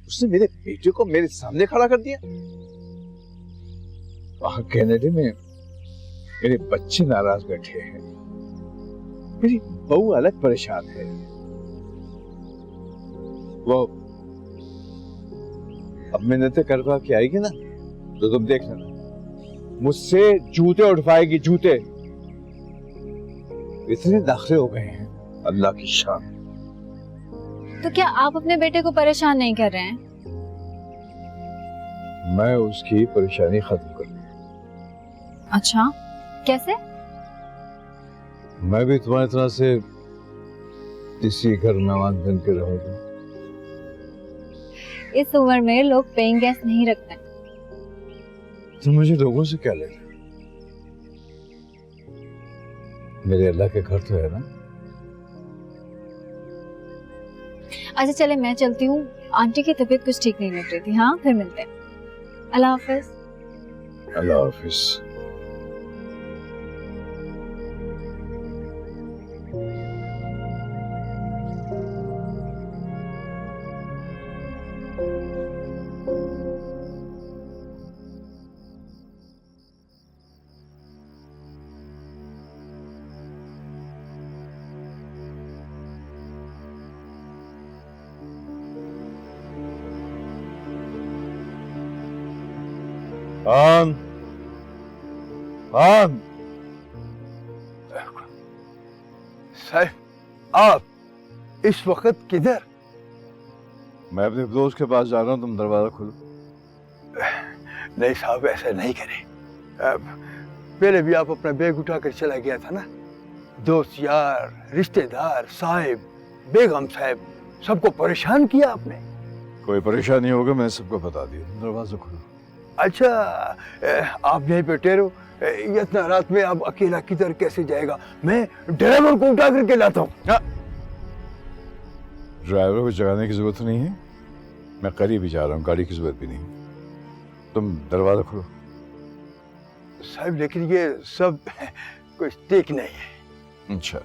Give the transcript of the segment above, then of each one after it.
उसने मेरे बेटे को मेरे सामने खड़ा कर दिया। वहां कनाडा में मेरे बच्चे नाराज बैठे हैं, मेरी बहू अलग परेशान है। वो अब मिन्नतें करवा के आएगी ना तो तुम देख लेना, मुझसे जूते उठवाएगी, जूते। इतने दाखिले हो गए हैं, अल्लाह की शान। तो क्या आप अपने बेटे को परेशान नहीं कर रहे हैं? मैं उसकी परेशानी खत्म कर दूं। अच्छा, कैसे? मैं भी तुम्हारी तरह से इसी घर मेहमान बन के रहूंगा। इस उम्र में लोग पेइंग गेस्ट नहीं रखते। तो मुझे लोगों से क्या लेना? मेरे अल्लाह के घर तो है ना। अच्छा चले, मैं चलती हूँ, आंटी की तबीयत कुछ ठीक नहीं लग रही थी। हाँ, फिर मिलते हैं। अल्लाह हाफिज। अल्लाह हाफिज। खान, खान। साहब, आप इस वक्त किधर? मैं अपने दोस्त के पास जा रहा हूँ, तुम दरवाजा खोलो। नहीं साहब, ऐसा नहीं करें। पहले भी आप अपना बैग उठा कर चला गया था ना। दोस्त यार, रिश्तेदार, साहिब, बेगम साहब, सबको परेशान किया आपने। कोई परेशानी होगा मैं सबको बता दिया, दरवाजा खोलो। अच्छा, आप यहीं पे ठहरो। इतना रात में आप अकेला किधर कैसे जाएगा? मैं ड्राइवर को उठा करके लाता हूँ। ड्राइवर को जगाने की जरूरत नहीं है, मैं करीब ही जा रहा हूँ, गाड़ी की जरूरत भी नहीं। तुम दरवाजा खोलो। साहब, लेकिन ये सब कुछ ठीक नहीं है। अच्छा,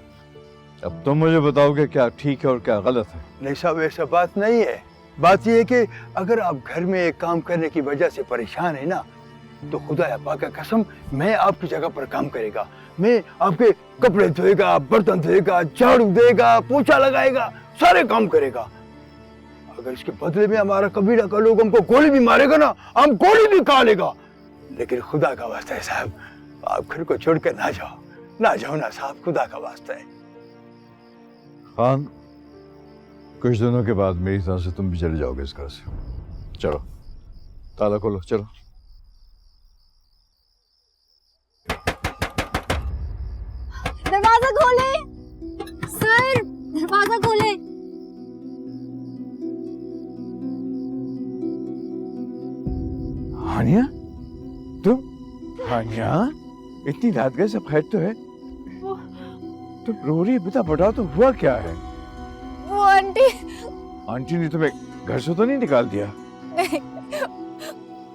अब तुम मुझे बताओ कि क्या ठीक है और क्या गलत है। नहीं साहब, ऐसा बात नहीं है। बात यह है कि अगर आप घर में एक काम करने की वजह से परेशान है ना, तो खुदा पाक का कसम, मैं आपकी जगह पर काम करेगा। मैं आपके कपड़े धोएगा, बर्तन धोएगा, झाड़ू देगा, पोछा लगाएगा, सारे काम करेगा। अगर इसके बदले में हमारा कबीला का लोग हमको गोली भी मारेगा ना, हम गोली भी खा लेगा। लेकिन खुदा का वास्ता है साहब, आप घर को छोड़ कर ना जाओ, ना जाओ ना साहब, खुदा का वास्ता है। खान, कुछ दिनों के बाद मेरी तरफ से तुम भी चले जाओगे इस घर से। चलो, ताला खोलो, चलो। दरवाजा खोले सर, दरवाजा खोले। हानिया, तुम? हानिया, इतनी रात गए, सब खैर तो है? तुम रो रही है? बेटा बताओ तो हुआ क्या है? वो आंटी। आंटी ने तुम्हें घर से तो नहीं निकाल दिया? नहीं।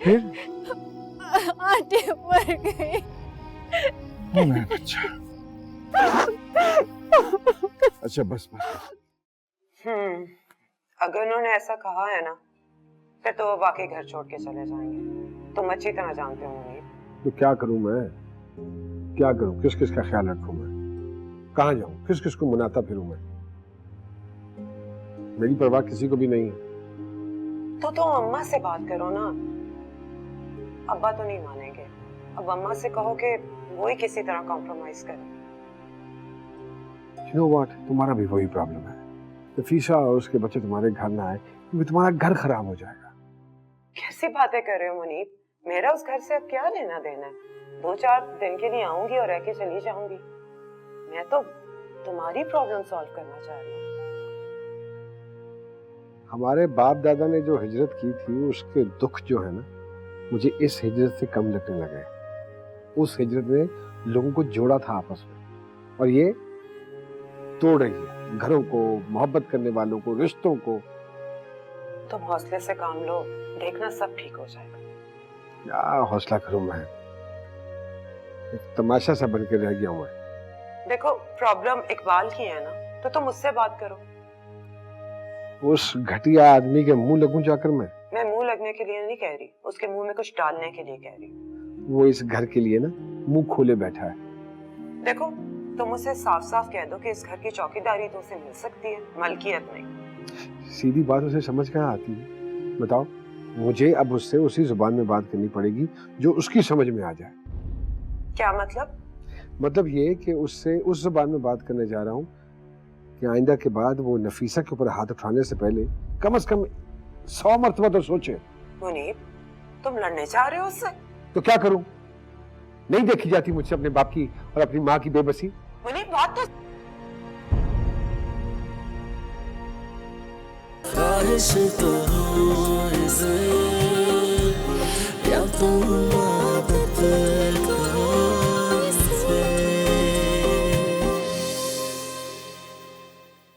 फिर? आंटी मर गई। ओ मेरा बच्चा। अच्छा बस बस। अगर उन्होंने ऐसा कहा है ना, फिर तो वो वाकई घर छोड़ के चले जाएंगे। तुम अच्छी तरह जानते हो मुनीर। तो क्या करूं मैं? क्या करूं? किस किस का ख्याल रखूं मैं? कहाँ जाऊं? किस किस को मनाता फिरूं मैं? मेरी परवाह किसी को भी नहीं है। तो तुम अम्मा से बात करो ना। अब्बा तो नहीं मानेंगे। अब अम्मा से कहो कि वो ही किसी तरह कॉम्प्रोमाइज करे। You know what? तुम्हारा भी वही प्रॉब्लम है। नफीसा और उसके बच्चे तुम्हारे घर ना आए, क्योंकि तुम्हारा घर खराब हो जाएगा। कैसी बातें कर रहे हो मुनीब? मेरा उस घर से अब क्या लेना देना है? 2-4 दिन के लिए आऊंगी और रह के चली जाऊंगी। मैं तो तुम्हारी प्रॉब्लम सॉल्व करना चाह रही हूँ। हमारे बाप दादा ने जो हिजरत की थी, उसके दुख जो है ना, मुझे इस हिजरत से कम लगने लगे। उस हिजरत ने लोगों को जोड़ा था आपस में, और ये तोड़ रही है घरों को, मोहब्बत करने वालों को, रिश्तों को। तुम हौसले से काम लो, देखना सब ठीक हो जाएगा। क्या हौसला करूं मैं? एक तमाशा सा बन के रह गया हूं मैं। देखो, प्रॉब्लम इकबाल की है ना, तो तुम उससे बात करो। उस घटिया आदमी के मुंह लगूं जाकर मैं मुंह लगने के लिए नहीं कह रही, उसके मुंह में कुछ डालने के लिए कह रही। वो इस घर के लिए ना मुंह खोले बैठा है। देखो, तुम उसे साफ साफ कह दो कि इस घर की चौकीदारी तो उसे मिल सकती है, मलकियत नहीं। सीधी बात उसे समझ कहाँ आती है बताओ? मुझे अब उससे उसी जुबान में बात करनी पड़ेगी जो उसकी समझ में आ जाए। क्या मतलब? मतलब ये कि उससे उस जुबान में बात करने जा रहा हूँ कि आइंदा के बाद वो नफीसा के ऊपर हाथ उठाने से पहले कम से कम 100 मरतबा तो सोचे। मुनीब, तुम लड़ने चाह रहे हो उससे? तो क्या करूं? नहीं देखी जाती मुझसे अपने बाप की और अपनी माँ की बेबसी? मुनीब, बात तो ख्वाहिश तो हो इसे, या तुम